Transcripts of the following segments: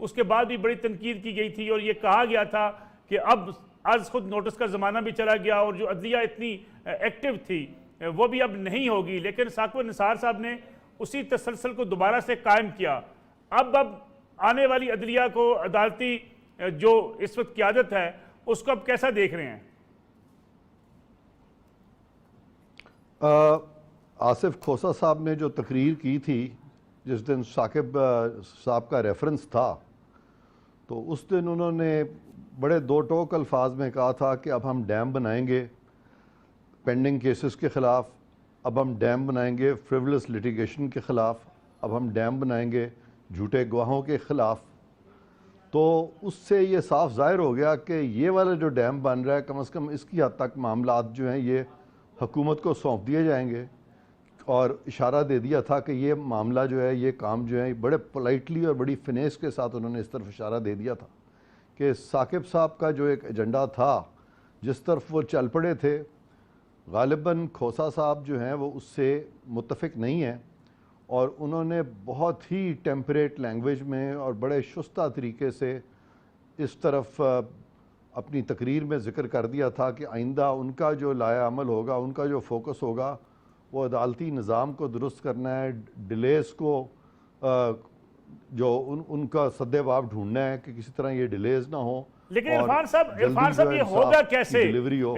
اس کے بعد بھی بڑی تنقید کی گئی تھی اور یہ کہا گیا تھا کہ اب از خود نوٹس کا زمانہ بھی چلا گیا اور جو عدلیہ اتنی ایکٹیو تھی وہ بھی اب نہیں ہوگی، لیکن ثاقب نثار صاحب نے اسی تسلسل کو دوبارہ سے قائم کیا۔ اب آنے والی عدلیہ کو، عدالتی جو اس وقت قیادت ہے، اس کو اب کیسا دیکھ رہے ہیں؟ آصف کھوسہ صاحب نے جو تقریر کی تھی جس دن ثاقب صاحب کا ریفرنس تھا، تو اس دن انہوں نے بڑے دو ٹوک الفاظ میں کہا تھا کہ اب ہم ڈیم بنائیں گے پینڈنگ کیسز کے خلاف، اب ہم ڈیم بنائیں گے فریولس لیٹیگیشن کے خلاف، اب ہم ڈیم بنائیں گے جھوٹے گواہوں کے خلاف۔ تو اس سے یہ صاف ظاہر ہو گیا کہ یہ والا جو ڈیم بن رہا ہے کم از کم اس کی حد تک معاملات جو ہیں یہ حکومت کو سونپ دیے جائیں گے، اور اشارہ دے دیا تھا کہ یہ معاملہ جو ہے، یہ کام جو ہے بڑے پولائٹلی اور بڑی فنیس کے ساتھ انہوں نے اس طرف اشارہ دے دیا تھا کہ ثاقب صاحب کا جو ایک ایجنڈا تھا جس طرف وہ چل پڑے تھے، غالباً کھوسہ صاحب جو ہیں وہ اس سے متفق نہیں ہیں، اور انہوں نے بہت ہی ٹیمپریٹ لینگویج میں اور بڑے شستہ طریقے سے اس طرف اپنی تقریر میں ذکر کر دیا تھا کہ آئندہ ان کا جو لائحہ عمل ہوگا، ان کا جو فوکس ہوگا وہ عدالتی نظام کو درست کرنا ہے، ڈیلیز کو جو ان کا سدباب ڈھونڈنا ہے کہ کسی طرح یہ ڈیلیز نہ ہو۔ لیکن عرفان صاحب یہ ہوگا کیسے؟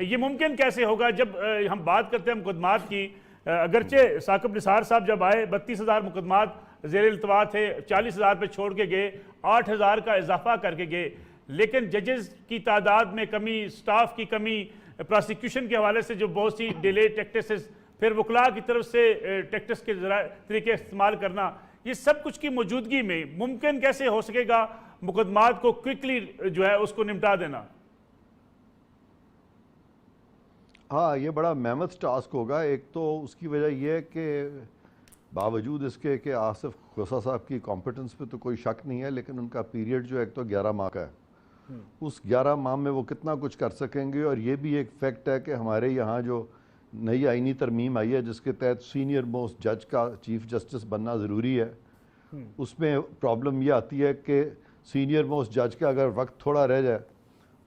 یہ ممکن کیسے ہوگا جب ہم بات کرتے ہیں مقدمات کی؟ اگرچہ ثاقب نثار صاحب جب آئے 32,000 مقدمات زیر التوا تھے، 40,000 پہ چھوڑ کے گئے، 8,000 کا اضافہ کر کے گئے، لیکن ججز کی تعداد میں کمی، سٹاف کی کمی، پراسیکیوشن کے حوالے سے جو بہت سی ڈیلے ٹیکٹسز، پھر وکلاء کی طرف سے ٹیکٹس کے طریقے استعمال کرنا، یہ سب کچھ کی موجودگی میں ممکن کیسے ہو سکے گا مقدمات کو کوئکلی جو ہے اس کو نمٹا دینا؟ ہاں، یہ بڑا میمتھ ٹاسک ہوگا۔ ایک تو اس کی وجہ یہ ہے کہ باوجود اس کے کہ آصف کھوسہ صاحب کی کمپیٹنس پہ تو کوئی شک نہیں ہے، لیکن ان کا پیریڈ جو ایک تو 11 ماہ کا ہے، اس 11 ماہ میں وہ کتنا کچھ کر سکیں گے۔ اور یہ بھی ایک فیکٹ ہے کہ ہمارے یہاں جو نئی آئینی ترمیم آئی ہے جس کے تحت سینئر موسٹ جج کا چیف جسٹس بننا ضروری ہے، اس میں پرابلم یہ آتی ہے کہ سینئر موسٹ جج کا اگر وقت تھوڑا رہ جائے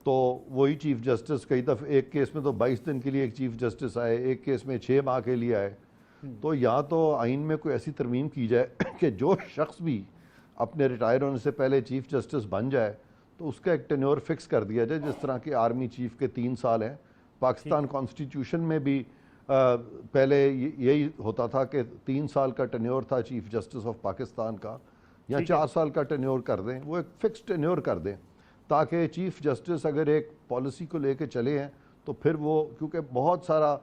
تو وہی چیف جسٹس کئی دفعہ ایک کیس میں تو 22 دن کے لیے ایک چیف جسٹس آئے، ایک کیس میں 6 ماہ کے لیے آئے۔ تو یا تو آئین میں کوئی ایسی ترمیم کی جائے کہ جو شخص بھی اپنے ریٹائر ہونے سے پہلے چیف جسٹس بن جائے تو اس کا ایک ٹینیور فکس کر دیا جائے، جس طرح کہ آرمی چیف کے 3 سال ہیں۔ پاکستان کانسٹیٹیوشن میں بھی پہلے یہی ہوتا تھا کہ 3 سال کا ٹینیور تھا چیف جسٹس آف پاکستان کا، یا 4 سال کا ٹینیور کر دیں، وہ ایک فکس ٹینیور کر دیں تاکہ چیف جسٹس اگر ایک پالیسی کو لے کے چلے ہیں تو پھر وہ، کیونکہ بہت سارا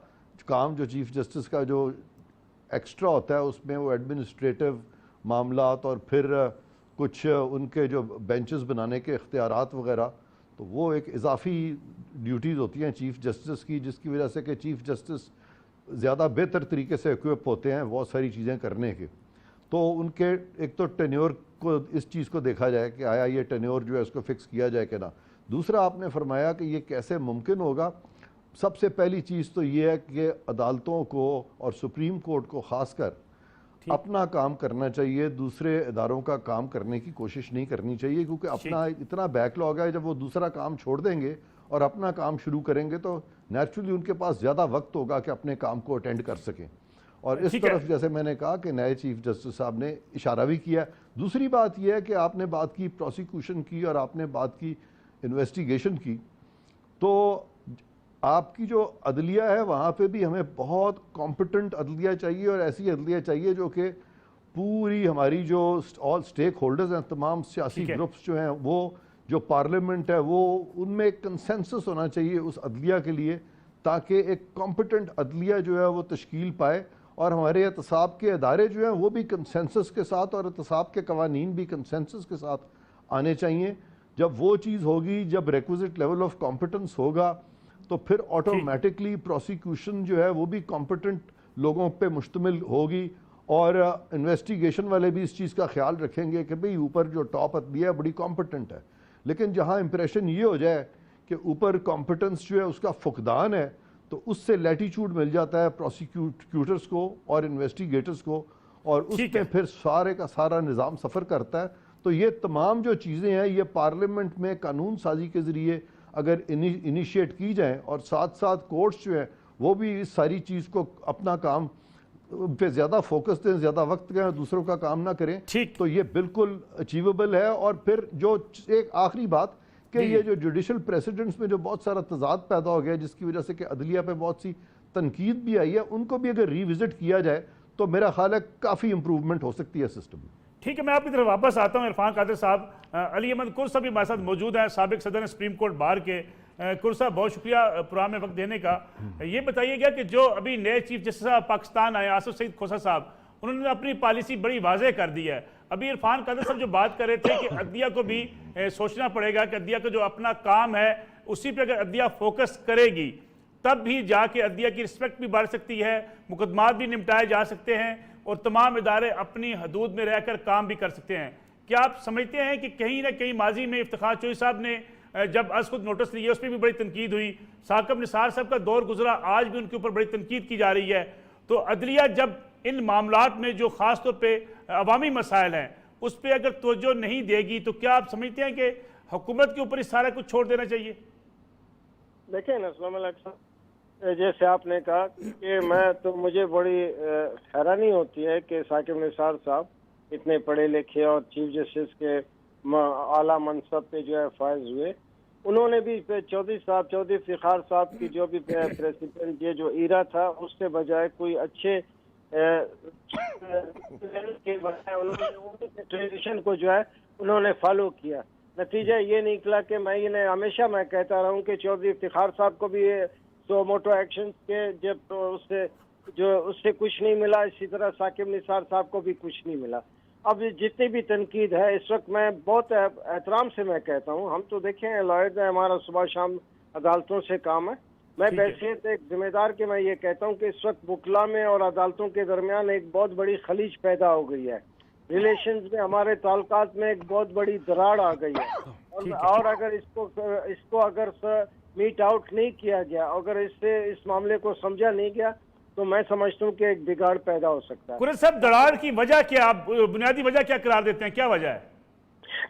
کام جو چیف جسٹس کا جو ایکسٹرا ہوتا ہے اس میں وہ ایڈمنسٹریٹو معاملات اور پھر کچھ ان کے جو بینچز بنانے کے اختیارات وغیرہ، تو وہ ایک اضافی ڈیوٹیز ہوتی ہیں چیف جسٹس کی، جس کی وجہ سے کہ چیف جسٹس زیادہ بہتر طریقے سے اکوپ ہوتے ہیں بہت ساری چیزیں کرنے کے۔ تو ان کے ایک تو ٹینیور کو، اس چیز کو دیکھا جائے کہ آیا یہ ٹینیور جو ہے اس کو فکس کیا جائے کہ نہ۔ دوسرا آپ نے فرمایا کہ یہ کیسے ممکن ہوگا۔ سب سے پہلی چیز تو یہ ہے کہ عدالتوں کو اور سپریم کورٹ کو خاص کر اپنا کام کرنا چاہیے، دوسرے اداروں کا کام کرنے کی کوشش نہیں کرنی چاہیے، کیونکہ اپنا اتنا بیک لاگ ہے، جب وہ دوسرا کام چھوڑ دیں گے اور اپنا کام شروع کریں گے تو نیچرلی ان کے پاس زیادہ وقت ہوگا کہ اپنے کام کو اٹینڈ کر سکیں۔ اور اس طرف جیسے میں نے کہا کہ نئے چیف جسٹس صاحب نے اشارہ بھی کیا۔ دوسری بات یہ ہے کہ آپ نے بات کی پروسیکیوشن کی اور آپ نے بات کی انویسٹیگیشن کی، تو آپ کی جو عدلیہ ہے وہاں پہ بھی ہمیں بہت کمپیٹنٹ عدلیہ چاہیے، اور ایسی عدلیہ چاہیے جو کہ پوری ہماری جو آل سٹیک ہولڈرز ہیں، تمام سیاسی گروپس جو ہیں، وہ جو پارلیمنٹ ہے، وہ ان میں ایک کنسنسس ہونا چاہیے اس عدلیہ کے لیے، تاکہ ایک کمپیٹنٹ عدلیہ جو ہے وہ تشکیل پائے، اور ہمارے احتساب کے ادارے جو ہیں وہ بھی کنسنسس کے ساتھ، اور احتساب کے قوانین بھی کنسنسس کے ساتھ آنے چاہیے۔ جب وہ چیز ہوگی، جب ریکوزٹ لیول آف کمپیٹنس ہوگا، تو پھر آٹومیٹکلی پروسیکیوشن جو ہے وہ بھی کمپیٹنٹ لوگوں پہ مشتمل ہوگی، اور انویسٹیگیشن والے بھی اس چیز کا خیال رکھیں گے کہ بھئی اوپر جو ٹاپ عدلیہ ہے بڑی کمپیٹنٹ ہے۔ لیکن جہاں امپریشن یہ ہو جائے کہ اوپر کمپیٹنس جو ہے اس کا فقدان ہے، تو اس سے لیٹیچیوڈ مل جاتا ہے پروسیکیوٹرز کو اور انویسٹیگیٹرز کو، اور اس میں پھر سارے کا سارا نظام سفر کرتا ہے۔ تو یہ تمام جو چیزیں ہیں یہ پارلیمنٹ میں قانون سازی کے ذریعے اگر انیشیٹ کی جائیں اور ساتھ ساتھ کورٹس جو ہیں وہ بھی اس ساری چیز کو اپنا کام پہ زیادہ فوکس دیں، زیادہ وقت دیں اور دوسروں کا کام نہ کریں، تو یہ بالکل اچیویبل ہے۔ اور پھر جو ایک آخری بات کہ یہ جو جوڈیشل پریسیڈنٹس میں جو بہت سارا تضاد پیدا ہو گیا جس کی وجہ سے کہ عدلیہ پہ بہت سی تنقید بھی آئی ہے، ان کو بھی اگر ریوزٹ کیا جائے تو میرا خیال ہے کافی امپروومنٹ ہو سکتی ہے سسٹم میں۔ ٹھیک ہے، میں آپ کی طرف واپس آتا ہوں۔ عرفان قادر صاحب، علی احمد کر صاحب بھی ہمارے ساتھ موجود ہیں، سابق صدر سپریم کورٹ بار کے۔ کر صاحب بہت شکریہ پروگرام میں وقت دینے کا۔ یہ بتائیے گا کہ جو ابھی نئے چیف جسٹس پاکستان آئے آصف سعید کھوسہ صاحب، انہوں نے اپنی پالیسی بڑی واضح کر دی ہے۔ ابھی عرفان قادر صاحب جو بات کر رہے تھے کہ عدلیہ کو بھی سوچنا پڑے گا کہ عدلیہ کا جو اپنا کام ہے اسی پہ اگر عدلیہ فوکس کرے گی تب بھی جا کے عدلیہ کی رسپیکٹ بھی بڑھ سکتی ہے، مقدمات بھی نمٹائے جا سکتے ہیں اور تمام ادارے اپنی حدود میں رہ کر کام بھی کر سکتے ہیں۔ کیا آپ سمجھتے ہیں کہ کہیں نہ کہیں ماضی میں افتخار چوہدری صاحب نے جب از خود نوٹس لیے اس پہ بھی بڑی تنقید ہوئی، ثاقب نثار صاحب کا دور گزرا، آج بھی ان کے اوپر بڑی تنقید کی جا رہی ہے، تو عدلیہ جب ان معاملات میں جو خاص طور پہ عوامی مسائل ہیں اس پہ اگر توجہ نہیں دے گی تو کیا آپ سمجھتے ہیں کہ حکومت کے اوپر اس سارا کچھ چھوڑ دینا چاہیے؟ دیکھیں نا، السلام علیکم، جیسے آپ نے کہا کہ مجھے بڑی حیرانی ہوتی ہے کہ ثاقب نثار صاحب اتنے پڑھے لکھے اور چیف جسٹس کے اعلیٰ منصب پہ جو ہے فائز ہوئے، انہوں نے بھی چودھری افتخار صاحب کی جو بھی پریسیڈنٹ یہ جو ایرا تھا اس سے بجائے کوئی اچھے کے بجائے انہوں نے ٹریڈیشن کو جو ہے انہوں نے فالو کیا۔ نتیجہ یہ نکلا کہ ہمیشہ میں کہتا رہا ہوں کہ چودھری افتخار صاحب کو بھی سو موٹو ایکشن کے جب اس سے کچھ نہیں ملا، اسی طرح ثاقب نثار صاحب کو بھی کچھ نہیں ملا۔ اب جتنی بھی تنقید ہے اس وقت میں بہت احترام سے میں کہتا ہوں، ہم تو دیکھیں لائرز ہیں، ہمارا صبح شام عدالتوں سے کام ہے، میں بحیثیت ایک ذمہ دار کے میں یہ کہتا ہوں کہ اس وقت وکلا میں اور عدالتوں کے درمیان ایک بہت بڑی خلیج پیدا ہو گئی ہے، ریلیشنز میں ہمارے تعلقات میں ایک بہت بڑی دراڑ آ گئی ہے، اور اگر اس کو اگر میٹ آؤٹ نہیں کیا گیا، اگر اس معاملے کو سمجھا نہیں گیا تو میں سمجھتا ہوں کہ ایک بگاڑ پیدا ہو سکتا ہے۔ قرۃ صاحب، دراڑ کی وجہ کیا، آپ بنیادی وجہ کیا قرار دیتے ہیں، کیا وجہ ہے؟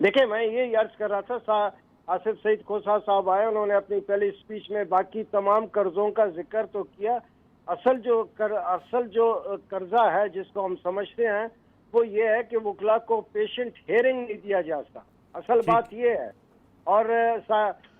دیکھیں، میں یہ عرض کر رہا تھا، آصف سعید کھوسہ صاحب آئے، انہوں نے اپنی پہلی اسپیچ میں باقی تمام قرضوں کا ذکر تو کیا، اصل جو قرضہ ہے جس کو ہم سمجھتے ہیں وہ یہ ہے کہ وکلا کو پیشنٹ ہیئرنگ نہیں دیا جاتا، اصل بات یہ ہے۔ اور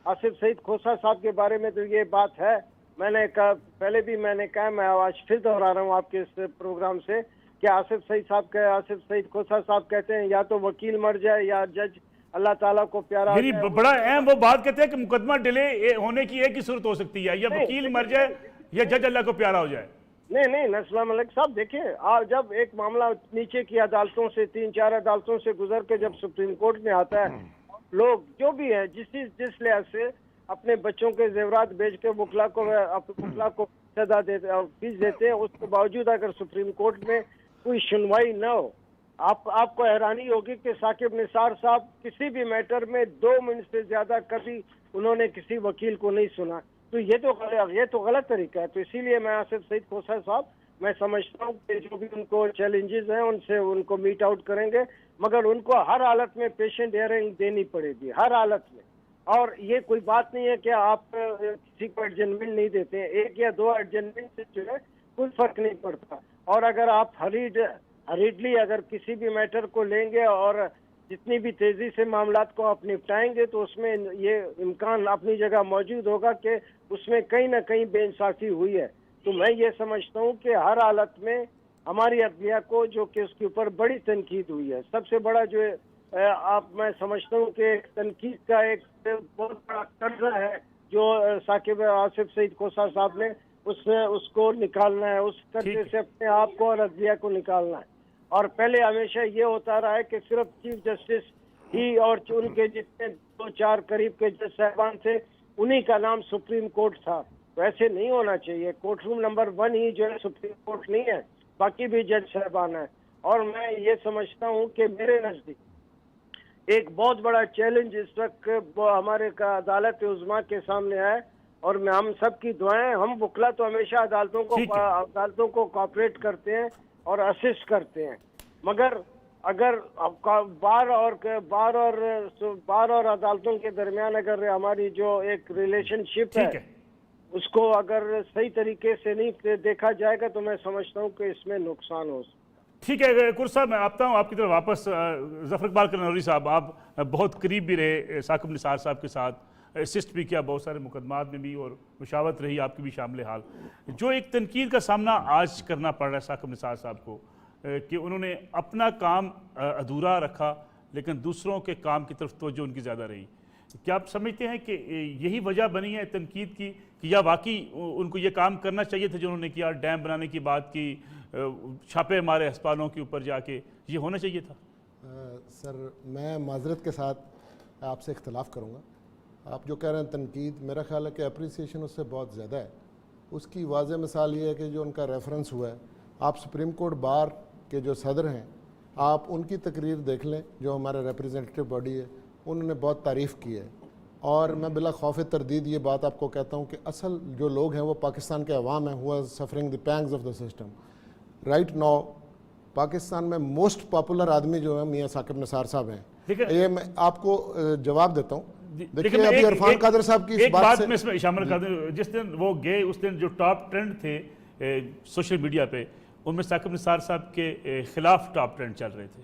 آصف سعید کھوسہ صاحب کے بارے میں تو یہ بات ہے، میں نے کہا پہلے بھی، میں نے کہا، میں آج پھر دہرا رہا ہوں آپ کے اس پروگرام سے کہ آصف سعید کھوسہ صاحب کہتے ہیں یا تو وکیل مر جائے یا جج اللہ تعالیٰ کو پیارا، یعنی بڑا اہم وہ بات کہتے ہیں کہ مقدمہ ڈیلے ہونے کی ایک ہی صورت ہو سکتی ہے، یا وکیل مر جائے یا جج اللہ کو پیارا ہو جائے۔ نہیں، السلام علیکم صاحب، دیکھیں جب ایک معاملہ نیچے کی عدالتوں سے 3-4 عدالتوں سے گزر کے جب سپریم کورٹ میں آتا ہے، لوگ جو بھی ہے جس لحاظ سے اپنے بچوں کے زیورات بیچ کے وکلا کو سزا دیتے اور فیس دیتے ہیں، اس کے باوجود اگر سپریم کورٹ میں کوئی سنوائی نہ ہو، آپ کو حیرانی ہوگی کہ ثاقب نثار صاحب کسی بھی میٹر میں 2 منٹ سے زیادہ کبھی انہوں نے کسی وکیل کو نہیں سنا، تو یہ تو غلط طریقہ ہے۔ تو اسی لیے میں آصف سعید کھوسہ صاحب، میں سمجھتا ہوں کہ جو بھی ان کو چیلنجز ہیں ان کو میٹ آؤٹ کریں گے، مگر ان کو ہر حالت میں پیشنٹ ہیئرنگ دینی پڑے گی، ہر حالت میں۔ اور یہ کوئی بات نہیں ہے کہ آپ کسی کو ایڈجسٹمنٹ نہیں دیتے ہیں، 1 یا 2 ایڈجسٹمنٹ سے جو ہے کوئی فرق نہیں پڑتا، اور اگر آپ ہریڈلی اگر کسی بھی میٹر کو لیں گے اور جتنی بھی تیزی سے معاملات کو آپ نپٹائیں گے تو اس میں یہ امکان اپنی جگہ موجود ہوگا کہ اس میں کہیں نہ کہیں بے انصافی ہوئی ہے۔ تو میں یہ سمجھتا ہوں کہ ہر حالت میں ہماری عدلیہ کو جو کہ اس کے اوپر بڑی تنقید ہوئی ہے، سب سے بڑا جو میں سمجھتا ہوں کہ تنقید کا ایک بہت بڑا قرضہ ہے جو ثاقب آصف سعید کھوسہ صاحب نے اس کو نکالنا ہے، اس قرضے سے اپنے آپ کو اور عدلیہ کو نکالنا ہے۔ اور پہلے ہمیشہ یہ ہوتا رہا ہے کہ صرف چیف جسٹس ہی اور ان کے جتنے 2-4 قریب کے جج صاحبان تھے انہی کا نام سپریم کورٹ تھا، ویسے نہیں ہونا چاہیے۔ کورٹ روم نمبر 1 ہی جو ہے سپریم کورٹ نہیں ہے، باقی بھی جج صاحبان ہیں۔ اور میں یہ سمجھتا ہوں کہ میرے نزدیک ایک بہت بڑا چیلنج اس وقت ہمارے عدالت عظمیٰ کے سامنے ہے، اور ہم سب کی دعائیں، ہم وکلا تو ہمیشہ عدالتوں کو کوآپریٹ کرتے ہیں اور اسسٹ کرتے ہیں، مگر اگر بار اور عدالتوں کے درمیان اگر ہماری جو ایک ریلیشن شپ ٹھیک ہے ہے، اس کو اگر صحیح طریقے سے نہیں دیکھا جائے گا تو میں سمجھتا ہوں کہ اس میں نقصان ہو سکتا ہے۔ ٹھیک ہے قر صاحب، میں آتا ہوں آپ کی طرف واپس۔ ظفر اقبال قنوری صاحب، آپ بہت قریب بھی رہے ثاقب نثار صاحب کے ساتھ، اسسٹ بھی کیا بہت سارے مقدمات میں بھی، اور مشاورت رہی آپ کی بھی شامل حال۔ جو ایک تنقید کا سامنا آج کرنا پڑ رہا ہے ثاقب نثار صاحب کو کہ انہوں نے اپنا کام ادھورا رکھا لیکن دوسروں کے کام کی طرف توجہ ان کی زیادہ رہی، کیا آپ سمجھتے ہیں کہ یہی وجہ بنی ہے تنقید کی، کہ یا واقعی ان کو یہ کام کرنا چاہیے تھا جو انہوں نے کیا، ڈیم بنانے کی بات کی، چھاپے مارے ہسپتالوں کے اوپر جا کے، یہ ہونا چاہیے تھا؟ سر میں معذرت کے ساتھ آپ سے اختلاف کروں گا۔ آپ جو کہہ رہے ہیں تنقید، میرا خیال ہے کہ اپریسیشن اس سے بہت زیادہ ہے۔ اس کی واضح مثال یہ ہے کہ جو ان کا ریفرنس ہوا ہے، آپ سپریم کورٹ بار کے جو صدر ہیں، آپ ان کی تقریر دیکھ لیں، جو ہمارا ریپریزنٹیو باڈی ہے، انہوں نے بہت تعریف کی ہے۔ اور میں بلا خوف تردید یہ بات آپ کو کہتا ہوں کہ اصل جو لوگ ہیں وہ پاکستان کے عوام ہیں، who suffering the pangs of the system right now. Pakistan میں موسٹ پاپولر آدمی جو ہے میاں ثاقب نثار صاحب ہیں۔ یہ میں آپ کو جواب دیتا ہوں۔ دیکھیں ابھی عرفان قادر صاحب کی ایک بات میں اس میں شامل کر دوں، جس دن وہ گئے اس دن جو ٹاپ ٹرینڈ تھے سوشل میڈیا پہ، ان میں ثاقب نثار صاحب کے خلاف ٹاپ ٹرینڈ چل رہے تھے۔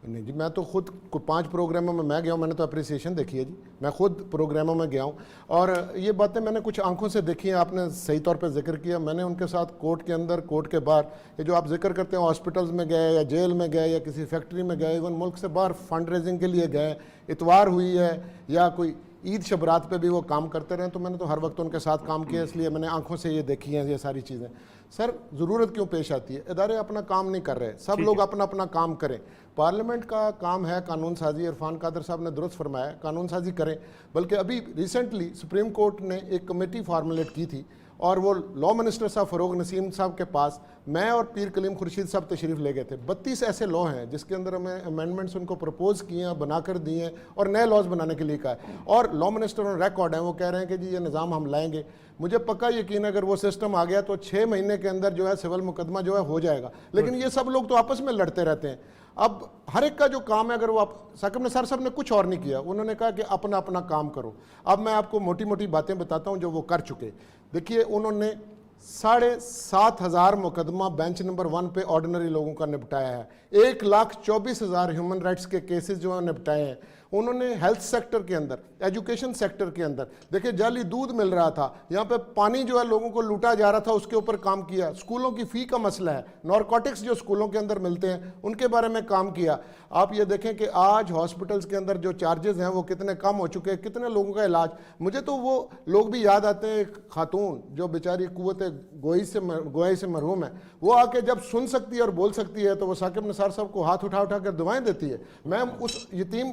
نہیں جی، میں تو خود 5 پروگراموں میں گیا ہوں، میں نے تو اپریسیشن دیکھی ہے جی، میں خود پروگراموں میں گیا ہوں، اور یہ باتیں میں نے کچھ آنکھوں سے دیکھی ہیں۔ آپ نے صحیح طور پہ ذکر کیا، میں نے ان کے ساتھ کورٹ کے اندر، کورٹ کے باہر، یہ جو آپ ذکر کرتے ہیں ہاسپٹلز میں گئے یا جیل میں گئے یا کسی فیکٹری میں گئے، ایون ملک سے باہر فنڈ ریزنگ کے لیے گئے، اتوار ہوئی ہے یا کوئی عید شبرات پہ بھی وہ کام کرتے رہے، تو میں نے تو ہر وقت ان کے ساتھ کام کیا، اس لیے میں نے آنکھوں سے یہ دیکھی ہیں یہ ساری چیزیں۔ سر ضرورت کیوں پیش آتی ہے؟ ادارے اپنا کام نہیں کر رہے، سب لوگ اپنا اپنا کام کریں۔ پارلیمنٹ کا کام ہے قانون سازی، عرفان قادر صاحب نے درست فرمایا، قانون سازی کریں۔ بلکہ ابھی ریسنٹلی سپریم کورٹ نے ایک کمیٹی فارمولیٹ کی تھی، اور وہ لا منسٹر صاحب فروغ نسیم صاحب کے پاس میں اور پیر کلیم خورشید صاحب تشریف لے گئے تھے۔ 32 ایسے لا ہیں جس کے اندر ہمیں امینڈمنٹس ان کو پرپوز کیے ہیں، بنا کر دیے ہیں، اور نئے لاز بنانے کے لیے کہا ہے، اور لا منسٹر آن ریکارڈ ہیں، وہ کہہ رہے ہیں کہ جی یہ نظام ہم لائیں گے۔ مجھے پکا یقین اگر وہ سسٹم آ گیا تو 6 مہینے کے اندر جو ہے سول مقدمہ جو ہے ہو جائے گا، لیکن یہ سب لوگ تو آپس میں لڑتے رہتے ہیں۔ اب ہر ایک کا جو کام ہے، اگر وہ ثاقب نثار صاحب نے کچھ اور نہیں کیا، انہوں نے کہا کہ اپنا اپنا کام کرو۔ اب میں آپ کو موٹی موٹی باتیں بتاتا ہوں جو وہ کر چکے۔ دیکھیے انہوں نے 7,500 مقدمہ بینچ نمبر 1 پہ آرڈنری لوگوں کا نپٹایا ہے، 1,24,000 ہیومن رائٹس کے کیسز جو ہیں نپٹائے ہیں۔ انہوں نے ہیلتھ سیکٹر کے اندر، ایجوکیشن سیکٹر کے اندر، دیکھیں جعلی دودھ مل رہا تھا، یہاں پہ پانی جو ہے لوگوں کو لوٹا جا رہا تھا، اس کے اوپر کام کیا۔ اسکولوں کی فی کا مسئلہ ہے، نارکوٹکس جو اسکولوں کے اندر ملتے ہیں ان کے بارے میں کام کیا۔ آپ یہ دیکھیں کہ آج ہاسپٹلس کے اندر جو چارجز ہیں وہ کتنے کم ہو چکے ہیں، کتنے لوگوں کا علاج۔ مجھے تو وہ لوگ بھی یاد آتے ہیں، ایک خاتون جو بیچاری قوت گوئی سے محروم ہے، وہ آ کے جب سن سکتی ہے اور بول سکتی ہے تو وہ ثاقب نثار صاحب کو ہاتھ اٹھا کر دعائیں دیتی ہے۔ میں اس یتیم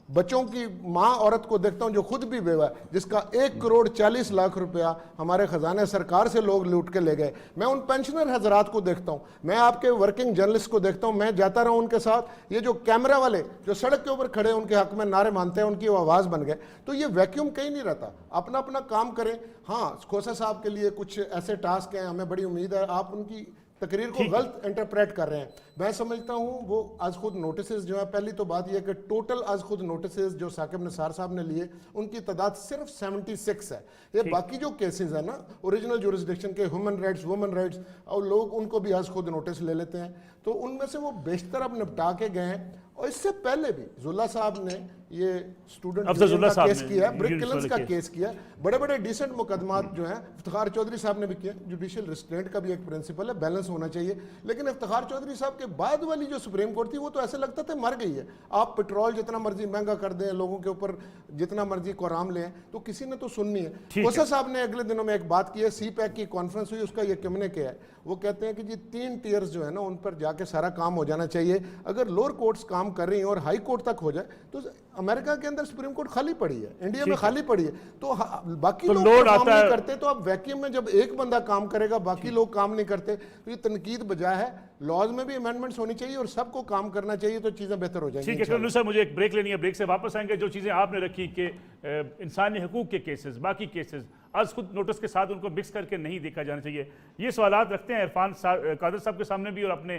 بچوں کی ماں عورت کو دیکھتا ہوں جو خود بھی بیوہ ہے، جس کا 1,40,00,000 روپیہ ہمارے خزانے سرکار سے لوگ لوٹ کے لے گئے۔ میں ان پینشنر حضرات کو دیکھتا ہوں، میں آپ کے ورکنگ جرنلسٹ کو دیکھتا ہوں، میں جاتا رہا ہوں ان کے ساتھ۔ یہ جو کیمرہ والے جو سڑک کے اوپر کھڑے ان کے حق میں نعرے مانتے ہیں، ان کی وہ آواز بن گئے۔ تو یہ ویکیوم کہیں نہیں رہتا، اپنا اپنا کام کریں۔ ہاں کھوسا صاحب کے لیے کچھ ایسے ٹاسک ہیں، ہمیں بڑی امید ہے آپ ان کی تقریر کو غلط انٹرپریٹ کر رہے ہیں۔ میں سمجھتا ہوں وہ از خود نوٹسز جو ہیں، پہلی تو بات یہ کہ ٹوٹل از خود نوٹسز جو ثاقب نثار صاحب نے لیے ان کی تعداد صرف 76 ہے۔ یہ باقی جو کیسز ہیں نا اوریجنل جورسڈکشن کے، ہیومن رائٹس، وومن رائٹس، اور لوگ ان کو بھی از خود نوٹس لے لیتے ہیں، تو ان میں سے وہ بیشتر اب نپٹا کے گئے ہیں۔ اور اس سے پہلے بھی زلہ صاحب نے یہ اسٹوڈنٹ کا کیس کیا، برک کلنز کا کیس کیا، بڑے بڑے ڈیسنٹ مقدمات جو ہیں افتخار چودھری صاحب نے بھی کیا۔ جوڈیشل ریسٹرینٹ کا بھی ایک پرنسپل ہے، بیلنس ہونا چاہیے۔ لیکن افتخار چودھری صاحب کے بعد والی جو سپریم کورٹ تھی وہ تو ایسے لگتا تھا مر گئی ہے۔ آپ پٹرول جتنا مرضی مہنگا کر دیں، لوگوں کے اوپر جتنا مرضی قرام لیں، تو کسی نے تو سننی ہے۔ کوسا صاحب نے اگلے دنوں میں ایک بات کی ہے، سی پیک کی کانفرنس ہوئی، اس کا یہ کمنے کیا ہے، وہ کہتے ہیں کہ جی 3 ٹیئرز جو ہے نا ان پر جا کے سارا کام ہو جانا چاہیے۔ اگر لوور کورٹس کام کر رہی ہیں اور ہائی کورٹ تک ہو جائے تو امریکہ کے اندر سپریم کورٹ خالی پڑی ہے, انڈیا میں خالی پڑی ہے, تو باقی تو لوگ لوڈ کام آتا نہیں ہے. کرتے, تو اب ویکیوم میں جب ایک بندہ کام کرے گا باقی لوگ کام نہیں کرتے, تو یہ تنقید بجا ہے. لاز میں بھی امینڈمنٹس ہونی چاہیے اور سب کو کام کرنا چاہیے, تو چیزیں بہتر ہو جائیں گی. ٹھیک ہے کلنو صاحب, مجھے ایک بریک لینی ہے, بریک سے واپس آئیں گے. جو چیزیں آپ نے رکھی کہ انسانی حقوق کے کیسز, باقی کیسز از خود نوٹس کے ساتھ ان کو مکس کر کے نہیں دیکھا جانا چاہیے, یہ سوالات رکھتے ہیں عرفان قادر صاحب کے سامنے بھی اور اپنے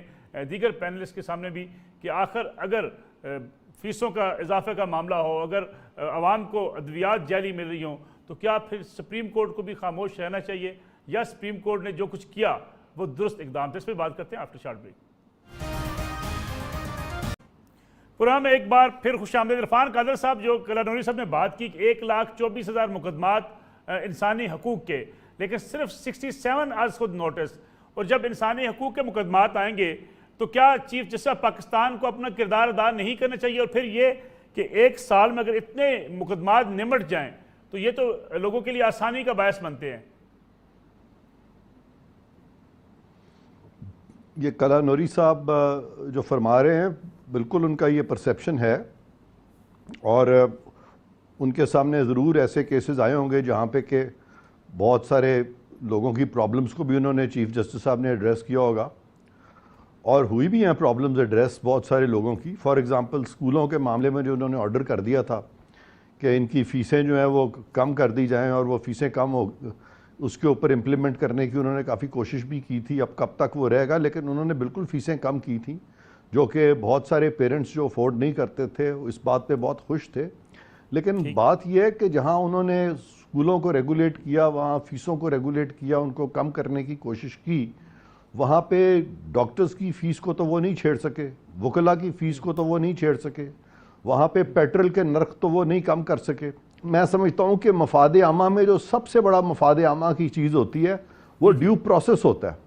دیگر پینلسٹ کے سامنے بھی, کہ آخر اگر فیسوں کا اضافے کا معاملہ ہو, اگر عوام کو ادویات جعلی مل رہی ہوں, تو کیا پھر سپریم کورٹ کو بھی خاموش رہنا چاہیے, یا سپریم کورٹ نے جو کچھ کیا وہ درست اقدام تھا؟ اس پہ بات کرتے ہیں آفٹر شارٹ بریک. پروگرام میں ایک بار پھر خوش آمدید. عرفان قادر صاحب, جو کلانوری صاحب نے بات کی کہ 1,24,000 مقدمات انسانی حقوق کے, لیکن صرف 67 از خود نوٹس, اور جب انسانی حقوق کے مقدمات آئیں گے تو کیا چیف جسٹس پاکستان کو اپنا کردار ادا نہیں کرنا چاہیے؟ اور پھر یہ کہ ایک سال میں اگر اتنے مقدمات نمٹ جائیں تو یہ تو لوگوں کے لیے آسانی کا باعث بنتے ہیں. یہ کلانوری صاحب جو فرما رہے ہیں بالکل ان کا یہ پرسیپشن ہے, اور ان کے سامنے ضرور ایسے کیسز آئے ہوں گے جہاں پہ کہ بہت سارے لوگوں کی پرابلمز کو بھی انہوں نے چیف جسٹس صاحب نے ایڈریس کیا ہوگا, اور ہوئی بھی ہیں پرابلمز ایڈریس بہت سارے لوگوں کی. فار ایگزامپل اسکولوں کے معاملے میں جو انہوں نے آرڈر کر دیا تھا کہ ان کی فیسیں جو ہیں وہ کم کر دی جائیں, اور وہ فیسیں کم ہو, اس کے اوپر امپلیمنٹ کرنے کی انہوں نے کافی کوشش بھی کی تھی. اب کب تک وہ رہے گا, لیکن انہوں نے بالکل فیسیں کم کی تھیں, جو کہ بہت سارے پیرنٹس جو افورڈ نہیں کرتے تھے اس بات پہ بہت خوش تھے. لیکن بات یہ ہے کہ جہاں انہوں نے اسکولوں کو ریگولیٹ کیا, وہاں فیسوں کو ریگولیٹ کیا, ان کو کم کرنے کی کوشش کی, وہاں پہ ڈاکٹرز کی فیس کو تو وہ نہیں چھیڑ سکے, وکلا کی فیس کو تو وہ نہیں چھیڑ سکے, وہاں پہ پیٹرول کے نرخ تو وہ نہیں کم کر سکے. میں سمجھتا ہوں کہ مفاد عامہ میں جو سب سے بڑا مفاد عامہ کی چیز ہوتی ہے وہ ڈیو پروسیس ہوتا ہے.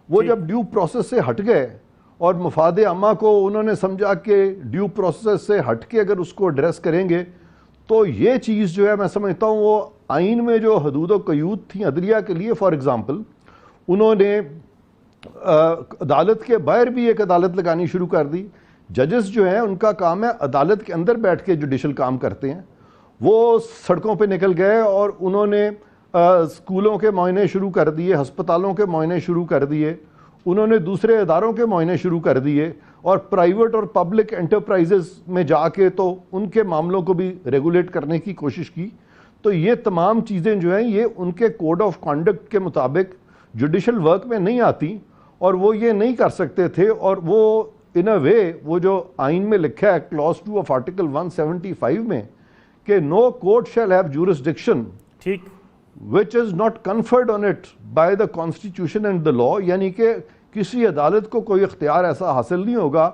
وہ جب ڈیو پروسیس سے ہٹ گئے اور مفاد عامہ کو انہوں نے سمجھا کہ ڈیو پروسیس سے ہٹ کے اگر اس کو ایڈریس کریں گے تو یہ چیز جو ہے میں سمجھتا ہوں وہ آئین میں جو حدود و قیود تھیں عدلیہ کے لیے, فار ایگزامپل انہوں نے عدالت کے باہر بھی ایک عدالت لگانی شروع کر دی. ججز جو ہیں ان کا کام ہے عدالت کے اندر بیٹھ کے جوڈیشل کام کرتے ہیں, وہ سڑکوں پہ نکل گئے اور انہوں نے اسکولوں کے معائنے شروع کر دیے, ہسپتالوں کے معائنے شروع کر دیے, انہوں نے دوسرے اداروں کے معائنے شروع کر دیے, اور پرائیویٹ اور پبلک انٹرپرائزز میں جا کے تو ان کے معاملوں کو بھی ریگولیٹ کرنے کی کوشش کی. تو یہ تمام چیزیں جو ہیں یہ ان کے کوڈ آف کانڈکٹ کے مطابق جوڈیشل ورک میں نہیں آتی, اور وہ یہ نہیں کر سکتے تھے. اور وہ ان اے وے وہ جو آئین میں لکھا ہے کلاس 2 آف آرٹیکل 175 میں کہ نو کورٹ شیل ہیو جورسڈکشن ٹھیک which is not conferred on it by the constitution and the law, یعنی کہ کسی عدالت کو کوئی اختیار ایسا حاصل نہیں ہوگا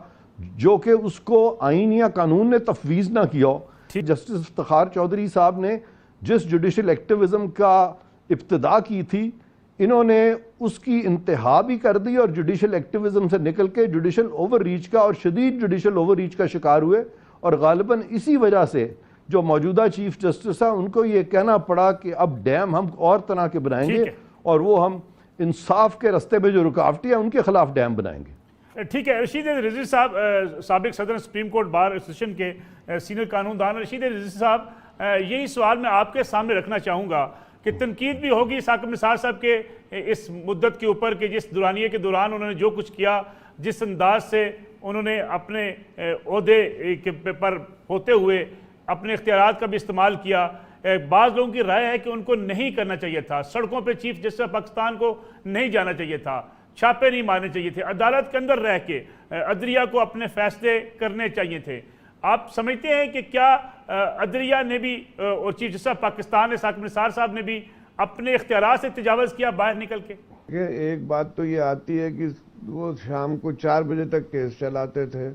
جو کہ اس کو آئین یا قانون نے تفویض نہ کیا ہو. جسٹس افتخار چودھری صاحب نے جس جوڈیشل ایکٹیویزم کا ابتدا کی تھی, انہوں نے اس کی انتہا بھی کر دی اور جوڈیشل ایکٹیویزم سے نکل کے جوڈیشل اوور ریچ کا اور شدید جوڈیشل اوور ریچ کا شکار ہوئے. اور غالباً اسی وجہ سے جو موجودہ چیف جسٹس ہیں ان کو یہ کہنا پڑا کہ اب ڈیم ہم اور طرح کے بنائیں گے, اور وہ ہم انصاف کے رستے میں جو رکاوٹیں ہیں ان کے خلاف ڈیم بنائیں گے. ٹھیک ہے. رشید رضوی صاحب, سابق صدر سپریم کورٹ بار ایسوسیشن کے سینئر قانون دان. رشید رضوی صاحب, یہی سوال میں آپ کے سامنے رکھنا چاہوں گا کہ تنقید بھی ہوگی ثاقب نثار صاحب کے اس مدت کے اوپر کہ جس دورانیے کے دوران انہوں نے جو کچھ کیا, جس انداز سے انہوں نے اپنے عہدے پر ہوتے ہوئے اپنے اختیارات کا بھی استعمال کیا. بعض لوگوں کی رائے ہے کہ ان کو نہیں کرنا چاہیے تھا, سڑکوں پہ چیف جسٹس پاکستان کو نہیں جانا چاہیے تھا, چھاپے نہیں مارنے چاہیے تھے, عدالت کے اندر رہ کے عدلیہ کو اپنے فیصلے کرنے چاہیے تھے. آپ سمجھتے ہیں کہ کیا عدلیہ نے بھی اور چیف جسٹس پاکستان نے ثاقب نثار صاحب نے بھی اپنے اختیارات سے تجاوز کیا باہر نکل کے؟ ایک بات تو یہ آتی ہے کہ وہ شام کو 4 بجے تک کیس چلاتے تھے,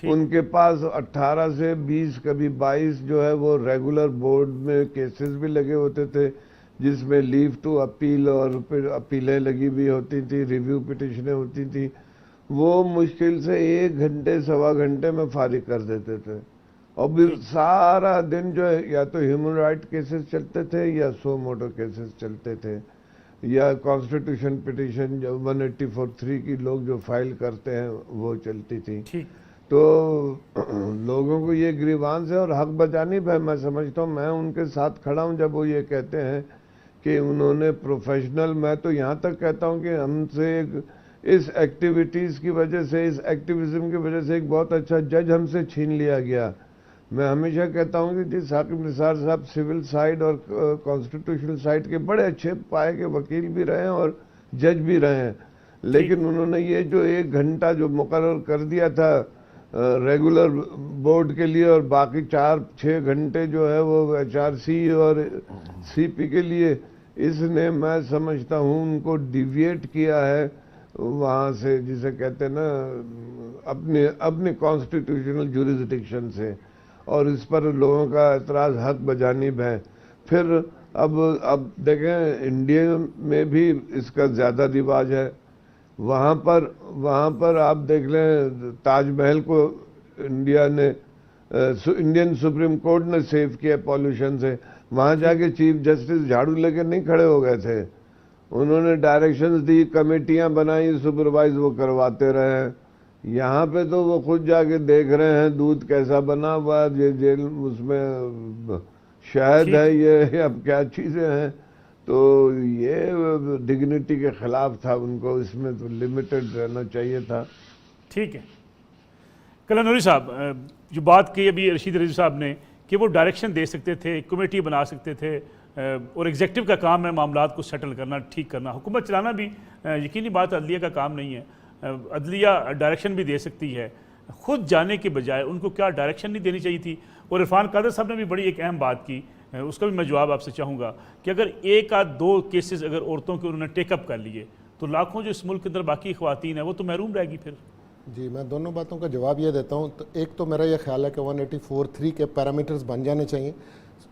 ان کے پاس 18 سے 20 کبھی 22 جو ہے وہ ریگولر بورڈ میں کیسز بھی لگے ہوتے تھے, جس میں لیو ٹو اپیل اور پھر اپیلیں لگی بھی ہوتی تھی, ریویو پٹیشنیں ہوتی تھی. وہ مشکل سے 1 گھنٹے سوا گھنٹے میں فارغ کر دیتے تھے, اور پھر سارا دن جو ہے یا تو ہیومن رائٹ کیسز چلتے تھے یا سو موٹو کیسز چلتے تھے, یا کانسٹیٹیوشن پٹیشن جو 184(3) کی لوگ جو فائل کرتے ہیں وہ چلتی تھی. تو لوگوں کو یہ گریوانس ہے اور حق بجانب ہے. میں سمجھتا ہوں میں ان کے ساتھ کھڑا ہوں جب وہ یہ کہتے ہیں کہ انہوں نے پروفیشنل, میں تو یہاں تک کہتا ہوں کہ ہم سے اس ایکٹیویٹیز کی وجہ سے, اس ایکٹیویزم کی وجہ سے ایک بہت اچھا جج ہم سے چھین لیا گیا. میں ہمیشہ کہتا ہوں کہ جی ثاقب نثار صاحب سول سائڈ اور کانسٹیٹیوشنل سائڈ کے بڑے اچھے پائے کے وکیل بھی رہے ہیں اور جج بھی رہے ہیں, لیکن انہوں نے یہ جو 1 گھنٹہ جو مقرر کر دیا تھا ریگولر بورڈ کے لیے اور باقی 4-6 گھنٹے جو ہے وہ HRC اور CP کے لیے, اس نے میں سمجھتا ہوں ان کو ڈیویٹ کیا ہے وہاں سے, جسے کہتے ہیں نا اپنے کانسٹیٹیوشنل جوریسڈکشن سے, اور اس پر لوگوں کا اعتراض حق بجانب ہے. پھر اب دیکھیں انڈیا میں بھی اس کا زیادہ رواج ہے. وہاں پر آپ دیکھ لیں تاج محل کو انڈین سپریم کورٹ نے سیو کیا پالوشن سے. وہاں جا کے چیف جسٹس جھاڑو لے کے نہیں کھڑے ہو گئے تھے, انہوں نے ڈائریکشنز دی, کمیٹیاں بنائی, سپروائز وہ کرواتے رہے. یہاں پہ تو وہ خود جا کے دیکھ رہے ہیں دودھ کیسا بنا ہوا, یہ جیل اس میں شہد ہے, یہ اب کیا چیزیں ہیں. تو یہ ڈگنیٹی کے خلاف تھا, ان کو اس میں تو لمیٹڈ رہنا چاہیے تھا. ٹھیک ہے. کلن نوری صاحب, جو بات کی ابھی رشید رضوی صاحب نے کہ وہ ڈائریکشن دے سکتے تھے, کمیٹی بنا سکتے تھے, اور ایگزیکٹو کا کام ہے معاملات کو سیٹل کرنا, ٹھیک کرنا. حکومت چلانا بھی یقینی بات عدلیہ کا کام نہیں ہے. عدلیہ ڈائریکشن بھی دے سکتی ہے, خود جانے کے بجائے ان کو کیا ڈائریکشن نہیں دینی چاہیے تھی. اور عرفان قادر صاحب نے بھی بڑی ایک اہم بات کی, اس کا بھی میں جواب آپ سے چاہوں گا کہ اگر 1-2 کیسز اگر عورتوں کے انہوں نے ٹیک اپ کر لیے تو لاکھوں جو اس ملک کے اندر باقی خواتین ہیں وہ تو محروم رہ گی. پھر جی میں دونوں باتوں کا جواب یہ دیتا ہوں. تو ایک تو میرا یہ خیال ہے کہ 184(3) کے پیرامیٹرز بن جانے چاہیے.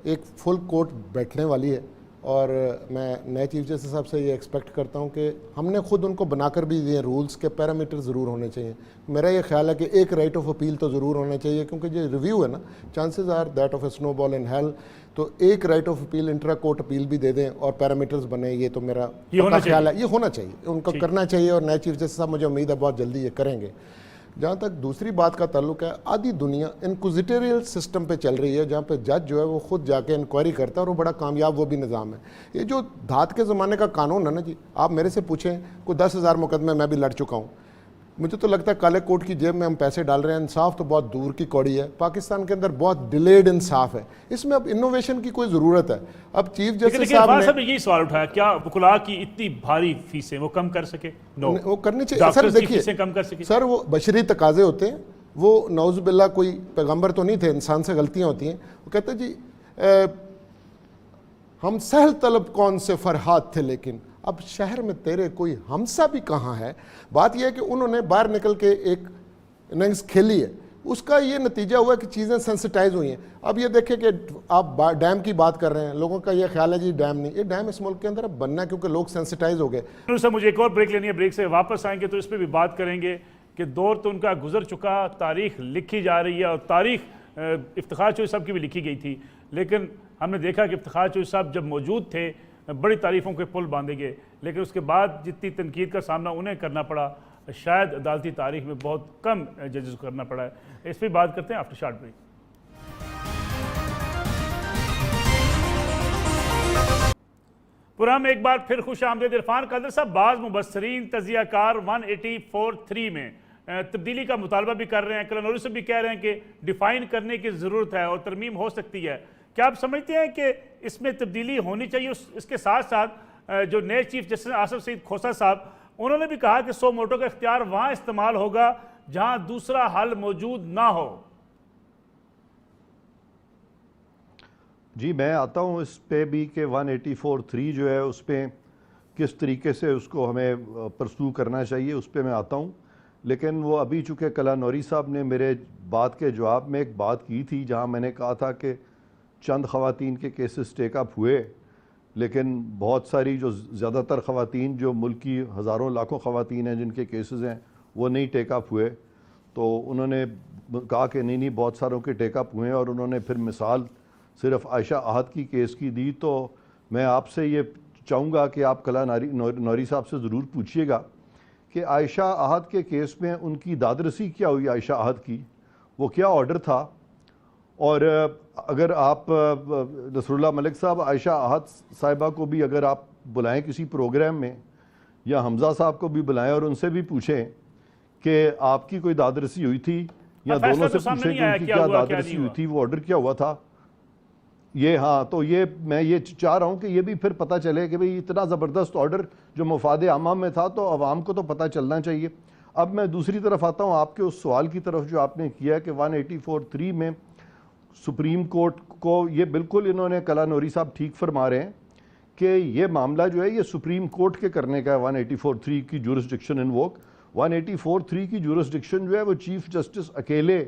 ایک فل کورٹ بیٹھنے والی ہے, اور میں نئے چیف جسٹس صاحب سے یہ ایکسپیکٹ کرتا ہوں کہ ہم نے خود ان کو بنا کر بھی دیے رولز کے پیرامیٹر ضرور ہونے چاہیے. میرا یہ خیال ہے کہ ایک رائٹ آف اپیل تو ضرور ہونا چاہیے, کیونکہ جو ریویو ہے نا, چانسز آر دیٹ آف اے سنو بال ان ہیل. تو ایک right of appeal intra court appeal بھی دے دیں اور پیرامیٹرز بنے, یہ تو میرا خیال ہے یہ ہونا چاہیے, ان کو کرنا چاہیے. اور نئے چیف جسٹس صاحب مجھے امید ہے بہت جلدی یہ کریں گے. جہاں تک دوسری بات کا تعلق ہے, آدھی دنیا انکوزیٹریل سسٹم پہ چل رہی ہے, جہاں پہ جج جو ہے وہ خود جا کے انکوائری کرتا ہے, اور وہ بڑا کامیاب وہ بھی نظام ہے. یہ جو دھات کے زمانے کا قانون ہے نا جی, آپ میرے سے پوچھیں کوئی 10,000 مقدمے میں بھی لڑ چکا ہوں. مجھے تو لگتا ہے کالے کوٹ کی جیب میں ہم پیسے ڈال رہے ہیں, انصاف تو بہت دور کی کوڑی ہے. پاکستان کے اندر بہت ڈیلیڈ انصاف ہے, اس میں اب انوویشن کی کوئی ضرورت ہے. اب چیف جسٹس صاحب نے یہی سوال اٹھایا, کیا وکلاء کی اتنی بھاری فیسیں وہ کم کر سکے؟ وہ کرنی چاہیے. سر دیکھیے سر, وہ بشری تقاضے ہوتے ہیں, وہ نعوذ باللہ کوئی پیغمبر تو نہیں تھے, انسان سے غلطیاں ہوتی ہیں. وہ کہتے ہیں جی ہم سہل طلب کون سے فرحات تھے, لیکن اب شہر میں تیرے کوئی ہمسا بھی کہاں ہے. بات یہ ہے کہ انہوں نے باہر نکل کے ایک اننگز کھیلی ہے, اس کا یہ نتیجہ ہوا کہ چیزیں سینسٹائز ہوئی ہیں. اب یہ دیکھیں کہ آپ ڈیم کی بات کر رہے ہیں, لوگوں کا یہ خیال ہے جی ڈیم نہیں, یہ ڈیم اس ملک کے اندر اب بننا ہے کیونکہ لوگ سینسٹائز ہو گئے. مجھے ایک اور بریک لینی ہے, بریک سے واپس آئیں گے تو اس پہ بھی بات کریں گے کہ دور تو ان کا گزر چکا, تاریخ لکھی جا رہی ہے, اور تاریخ افتخار چوہدری صاحب کی بھی لکھی گئی تھی, لیکن ہم نے دیکھا کہ افتخار چوہدری صاحب جب موجود تھے بڑی تعریفوں کے پل باندھے گئے, لیکن اس کے بعد جتنی تنقید کا سامنا انہیں کرنا پڑا شاید عدالتی تاریخ میں بہت کم ججز کو کرنا پڑا ہے. اس پہ بات کرتے ہیں آفٹر شارٹ بریک. پروگرام میں ایک بار پھر خوش آمدید. عرفان قادر صاحب, بعض مبصرین تجزیہ کار 184(3) میں تبدیلی کا مطالبہ بھی کر رہے ہیں. کلن نوری صاحب بھی کہہ رہے ہیں کہ ڈیفائن کرنے کی ضرورت ہے اور ترمیم ہو سکتی ہے. کیا آپ سمجھتے ہیں کہ اس میں تبدیلی ہونی چاہیے؟ اس کے ساتھ ساتھ جو نئے چیف جسٹس آصف سعید کھوسہ صاحب, انہوں نے بھی کہا کہ سو موٹو کا اختیار وہاں استعمال ہوگا جہاں دوسرا حل موجود نہ ہو. جی میں آتا ہوں اس پہ بھی کہ 184(3) جو ہے اس پہ کس طریقے سے اس کو ہمیں پرسو کرنا چاہیے, اس پہ میں آتا ہوں. لیکن وہ ابھی چونکہ کلن نوری صاحب نے میرے بات کے جواب میں ایک بات کی تھی جہاں میں نے کہا تھا کہ چند خواتین کے کیسز ٹیک اپ ہوئے, لیکن بہت ساری جو زیادہ تر خواتین جو ملک کی ہزاروں لاکھوں خواتین ہیں جن کے کیسز ہیں وہ نہیں ٹیک اپ ہوئے. تو انہوں نے کہا کہ نہیں بہت ساروں کے ٹیک اپ ہوئے ہیں, اور انہوں نے پھر مثال صرف عائشہ احد کی کیس کی دی. تو میں آپ سے یہ چاہوں گا کہ آپ کلن نوری صاحب سے ضرور پوچھیے گا کہ عائشہ احد کے کیس میں ان کی دادرسی کیا ہوئی، عائشہ احد کی وہ کیا آرڈر تھا، اور اگر آپ نصر اللہ ملک صاحب عائشہ احد صاحبہ کو بھی اگر آپ بلائیں کسی پروگرام میں، یا حمزہ صاحب کو بھی بلائیں اور ان سے بھی پوچھیں کہ آپ کی کوئی دادرسی ہوئی تھی، یا دونوں سے پوچھیں کہ ان کی کیا دادرسی ہوئی تھی، وہ آرڈر کیا ہوا تھا یہ. ہاں تو یہ میں یہ چاہ رہا ہوں کہ یہ بھی پھر پتہ چلے کہ بھئی اتنا زبردست آرڈر جو مفاد عامہ میں تھا تو عوام کو تو پتہ چلنا چاہیے. اب میں دوسری طرف آتا ہوں آپ کے اس سوال کی طرف جو آپ نے کیا کہ 184(3) میں سپریم کورٹ کو، یہ بالکل انہوں نے کلا نوری صاحب ٹھیک فرما رہے ہیں کہ یہ معاملہ جو ہے یہ سپریم کورٹ کے کرنے کا ہے. 184(3) کی جورسڈکشن انووک، 184(3) کی جورسڈکشن جو ہے وہ چیف جسٹس اکیلے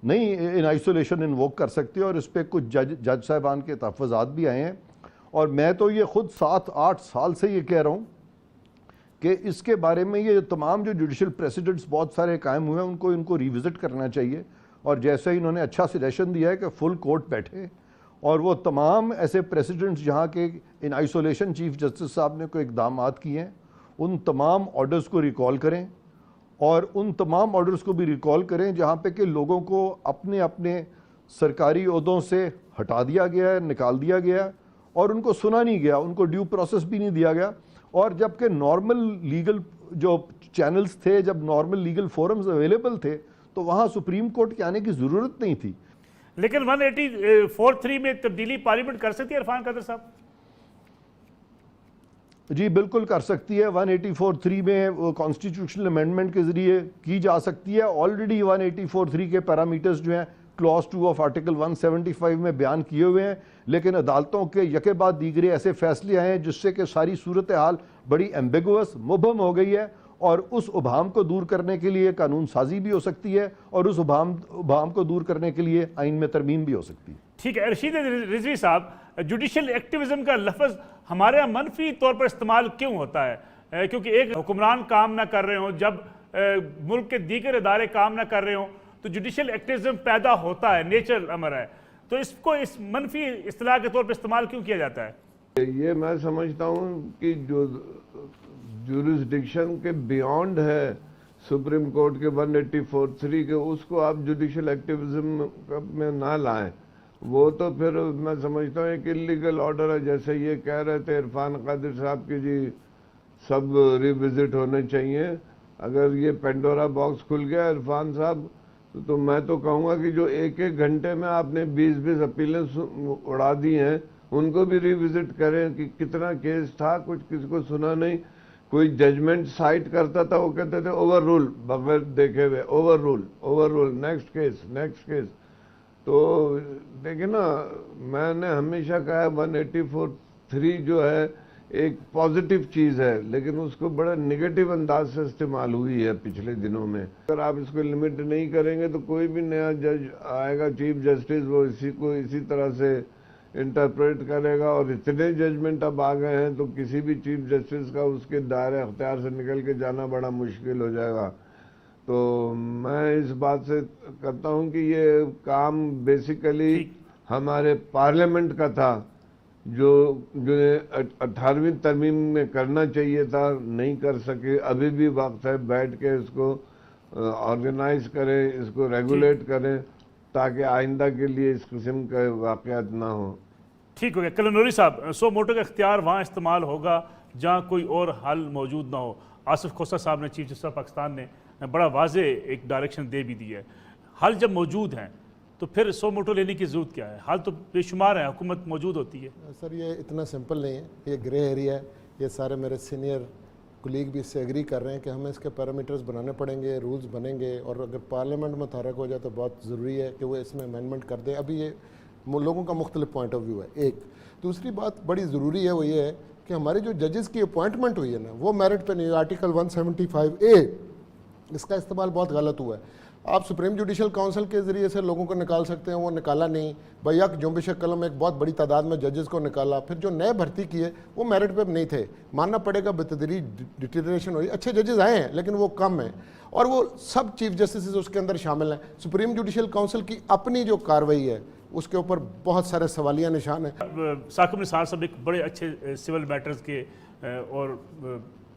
نہیں ان آئسولیشن انووک کر سکتے، اور اس پہ کچھ جج صاحبان کے تحفظات بھی آئے ہیں. اور میں تو یہ خود 7-8 سال سے یہ کہہ رہا ہوں کہ اس کے بارے میں یہ تمام جو جوڈیشل پریسیڈنٹس بہت سارے قائم ہوئے ہیں ان کو ریوزٹ کرنا چاہیے. اور جیسے انہوں نے اچھا سجیشن دیا ہے کہ فل کورٹ بیٹھے اور وہ تمام ایسے پریسیڈنٹس جہاں کے ان آئسولیشن چیف جسٹس صاحب نے کوئی اقدامات کیے ہیں ان تمام آرڈرز کو ریکال کریں، اور ان تمام آرڈرز کو بھی ریکال کریں جہاں پہ کہ لوگوں کو اپنے اپنے سرکاری عہدوں سے ہٹا دیا گیا ہے، نکال دیا گیا ہے، اور ان کو سنا نہیں گیا، ان کو ڈیو پروسیس بھی نہیں دیا گیا. اور جبکہ نارمل لیگل جو چینلز تھے، جب نارمل لیگل فورمز اویلیبل تھے تو وہاں سپریم کورٹ کے آنے کی ضرورت نہیں تھی. لیکن 184(3) میں تبدیلی پارلیمنٹ کر سکتی ہے عرفان قادر صاحب؟ جی بالکل کر سکتی ہے. 184(3) میں کانسٹیٹیوشنل امینڈمنٹ کے ذریعے کی جا سکتی ہے. آلریڈی 184(3) کے پیرامیٹرز جو ہیں کلاس 2 آف آرٹیکل 175 میں بیان کیے ہوئے ہیں، لیکن عدالتوں کے یکے بعد دیگرے ایسے فیصلے آئے ہیں جس سے کہ ساری صورتحال بڑی ایمبیگوس، مبہم ہو گئی ہے، اور اس ابہام کو دور کرنے کے لیے قانون سازی بھی ہو سکتی ہے، اور اس ابہام کو دور کرنے کے لیے آئین میں ترمیم بھی ہو سکتی ہے. ٹھیک ہے. رشید رضوی صاحب، جوڈیشل ایکٹیویزم کا لفظ ہمارے یہاں منفی طور پر استعمال کیوں ہوتا ہے؟ کیونکہ ایک حکمران کام نہ کر رہے ہوں، جب ملک کے دیگر ادارے کام نہ کر رہے ہوں تو جوڈیشل ایکٹیویزم پیدا ہوتا ہے، نیچر امر ہے. تو اس کو اس منفی اصطلاح کے طور پر استعمال کیوں کیا جاتا ہے؟ یہ میں سمجھتا ہوں کہ جو جورسڈکشن کے بیونڈ ہے سپریم کورٹ کے 184(3) کے، اس کو آپ جوڈیشل ایکٹیویزم میں نہ لائیں. وہ تو پھر میں سمجھتا ہوں ایک اللیگل آرڈر ہے. جیسے یہ کہہ رہے تھے عرفان قادر صاحب کی جی سب ریوزٹ ہونے چاہیے. اگر یہ پینڈورا باکس کھل گیا عرفان صاحب تو میں تو کہوں گا کہ جو ایک گھنٹے میں آپ نے 20 اپیلیں اڑا دی ہیں ان کو بھی ریوزٹ کریں کہ کتنا کیس تھا، کچھ کسی کو سنا نہیں. کوئی ججمنٹ سائٹ کرتا تھا وہ کہتے تھے اوور رول، بغیر دیکھے ہوئے اوور رول، نیکسٹ کیس. تو دیکھیں نا، میں نے ہمیشہ کہا ہے 184(3) جو ہے ایک پازیٹیو چیز ہے، لیکن اس کو بڑا نگیٹو انداز سے استعمال ہوئی ہے پچھلے دنوں میں. اگر آپ اس کو لمٹ نہیں کریں گے تو کوئی بھی نیا جج آئے گا، چیف جسٹس، وہ اسی طرح سے انٹرپریٹ کرے گا. اور اتنے ججمنٹ اب آ گئے ہیں تو کسی بھی چیف جسٹس کا اس کے دائرہ اختیار سے نکل کے جانا بڑا مشکل ہو جائے گا. تو میں اس بات سے کرتا ہوں کہ یہ کام بیسیکلی ہمارے پارلیمنٹ کا تھا جو 18ویں ترمیم میں کرنا چاہیے تھا، نہیں کر سکے. ابھی بھی وقت ہے بیٹھ کے اس کو آرگنائز کریں، اس کو ریگولیٹ کریں تاکہ آئندہ کے لیے اس قسم کے واقعات نہ ہوں. ٹھیک ہو گیا. کلا نوری صاحب، سو موٹو کا اختیار وہاں استعمال ہوگا جہاں کوئی اور حل موجود نہ ہو. آصف کھوسہ صاحب نے، چیف جسٹس آف پاکستان نے بڑا واضح ایک ڈائریکشن دے بھی دی ہے. حل جب موجود ہیں تو پھر سو موٹو لینے کی ضرورت کیا ہے؟ حل تو بے شمار ہے، حکومت موجود ہوتی ہے. سر یہ اتنا سمپل نہیں ہے، یہ گرے ایریا ہے. یہ سارے میرے سینئر کولیگ بھی اس سے ایگری کر رہے ہیں کہ ہمیں اس کے پیرامیٹرز بنانے پڑیں گے، رولز بنیں گے، اور اگر پارلیمنٹ میں متحرک ہو جائے تو بہت ضروری ہے کہ وہ اس میں امینڈمنٹ کر دیں. ابھی یہ لوگوں کا مختلف پوائنٹ آف ویو ہے. ایک دوسری بات بڑی ضروری ہے، وہ یہ ہے کہ ہماری جو ججز کی اپوائنٹمنٹ ہوئی ہے نا، وہ میرٹ پہ نہیں. آرٹیکل 175(a) اس کا استعمال بہت غلط ہوا ہے. آپ سپریم جوڈیشل کونسل کے ذریعے سے لوگوں کو نکال سکتے ہیں، وہ نکالا نہیں. بیک جنبش قلم ایک بہت بڑی تعداد میں ججز کو نکالا. پھر جو نئے بھرتی کیے وہ میرٹ پہ نہیں تھے. ماننا پڑے گا بتدریج ڈیٹیریشن ہوئی. اچھے ججز آئے ہیں لیکن وہ کم ہیں، اور وہ سب چیف جسٹس اس کے اندر شامل ہیں. سپریم جوڈیشل کونسل کی اپنی جو کارروائی ہے اس کے اوپر بہت سارے سوالیہ نشان ہیں. ثاقب نثار صاحب ایک بڑے اچھے سول میٹرز کے اور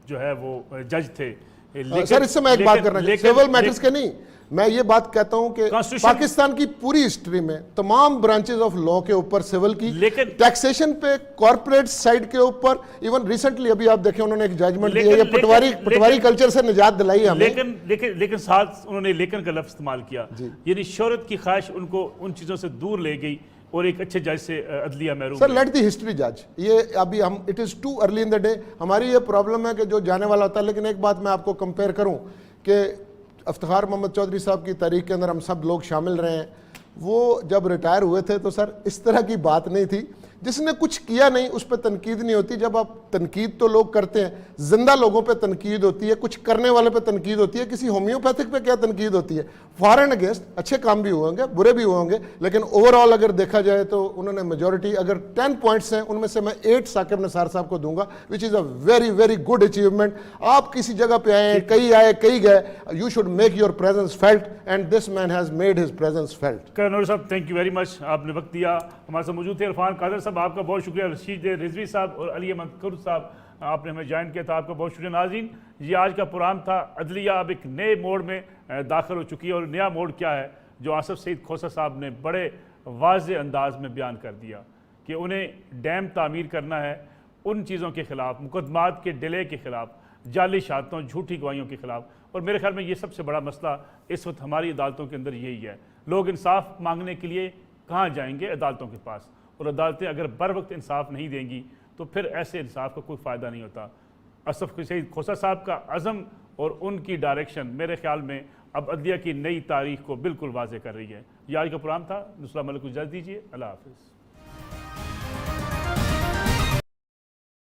جو ہے وہ جج تھے. سر اس سے میں ایک بات کرنا چاہتا ہوں، سیول میٹرز کے نہیں، میں یہ بات کہتا ہوں کہ پاکستان کی پوری ہسٹری میں تمام برانچز آف لا کے اوپر سیول کی، ٹیکسیشن پہ، کارپوریٹ سائڈ کے اوپر، ایون ریسنٹلی ابھی آپ دیکھیں انہوں نے ایک ججمنٹ دیا، یہ پٹواری کلچر سے نجات دلائی ہمیں، لیکن ساتھ انہوں نے لیکن کا لفظ استعمال کیا، یعنی شہرت کی خواہش ان کو ان چیزوں سے دور لے گئی اور ایک اچھے جج سے عدلیہ محروم. سر لیٹ دی ہسٹری جج، یہ ابھی ہم it is too early in the day, ہماری یہ پرابلم ہے کہ جو جانے والا ہوتا ہے. لیکن ایک بات میں آپ کو کمپیئر کروں کہ افتخار محمد چودھری صاحب کی تحریک کے اندر ہم سب لوگ شامل رہے ہیں، وہ جب ریٹائر ہوئے تھے تو سر اس طرح کی بات نہیں تھی، جس نے کچھ کیا نہیں اس پہ تنقید نہیں ہوتی. جب آپ تنقید تو لوگ کرتے ہیں، زندہ لوگوں پہ تنقید ہوتی ہے، کچھ کرنے والے پہ تنقید ہوتی ہے. کسی ہومیوپیتھک پہ کیا تنقید ہوتی ہے؟ فار اینڈ اگینسٹ اچھے کام بھی ہوئے ہوں گے، برے بھی ہوئے ہوں گے، لیکن اوور آل اگر دیکھا جائے تو انہوں نے میجورٹی، اگر 10 پوائنٹس ہیں ان میں سے میں 8 ثاقب نثار صاحب کو دوں گا، which is a very very good achievement. آپ کسی جگہ پہ آئے کئی گئے، you should make your presence felt and this man has made his presence felt. Colonel صاحب تھینک یو ویری مچ، آپ نے وقت دیا، ہمارے ساتھ موجود تھے عرفان قادر صاحب، آپ کا بہت شکریہ. رشید رضوی صاحب اور علی احمد کرد صاحب آپ نے ہمیں جوائن کیا تھا، آپ کا بہت شکریہ. ناظرین یہ آج کا پروگرام تھا. عدلیہ اب ایک نئے موڑ میں داخل ہو چکی ہے، اور نیا موڑ کیا ہے جو آصف سعید کھوسہ صاحب نے بڑے واضح انداز میں بیان کر دیا کہ انہیں ڈیم تعمیر کرنا ہے ان چیزوں کے خلاف، مقدمات کے ڈیلے کے خلاف، جعلی شہادتوں، جھوٹی گواہیوں کے خلاف. اور میرے خیال میں یہ سب سے بڑا مسئلہ اس وقت ہماری عدالتوں کے اندر یہی ہے. لوگ انصاف مانگنے کے لیے کہاں جائیں گے؟ عدالتوں کے پاس. اور عدالتیں اگر بر وقت انصاف نہیں دیں گی تو پھر ایسے انصاف کا کوئی فائدہ نہیں ہوتا. آصف سعید کھوسہ صاحب کا عزم اور ان کی ڈائریکشن میرے خیال میں اب عدلیہ کی نئی تاریخ کو بالکل واضح کر رہی ہے. یہ آج کا پروگرام تھا. نصرہ ملک کو اجازت دیجیے. اللہ حافظ.